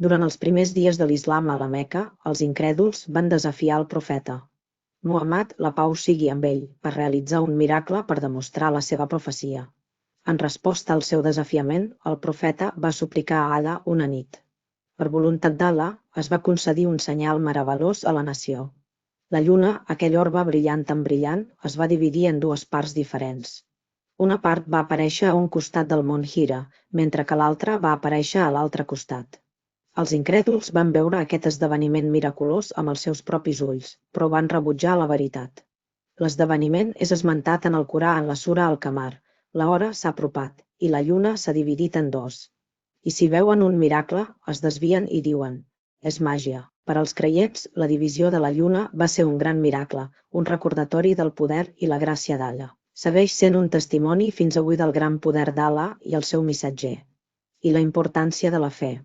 Durant els primers dies de l'Islam a la Meca, els incrèduls van desafiar el profeta Muhammad, la pau sigui amb ell, per realitzar un miracle per demostrar la seva profecia. En resposta al seu desafiament, el profeta va suplicar a Allah una nit. Per voluntat d'Allah, es va concedir un senyal meravellós a la nació. La lluna, aquell orbe brillant tan brillant, es va dividir en dues parts diferents. Una part va aparèixer a un costat del mont Hira, mentre que l'altra va aparèixer a l'altre costat. Els incrèduls van veure aquest esdeveniment miraculós amb els seus propis ulls, però van rebutjar la veritat. L'esdeveniment és esmentat en el Corà en la sura Al-Qamar. L'hora s'ha apropat, i la lluna s'ha dividit en dos. I si veuen un miracle, es desvien i diuen: és màgia. Per als creients, la divisió de la lluna va ser un gran miracle, un recordatori del poder i la gràcia d'Allah. Segueix sent un testimoni fins avui del gran poder d'Allah i el seu missatger. I la importància de la fe.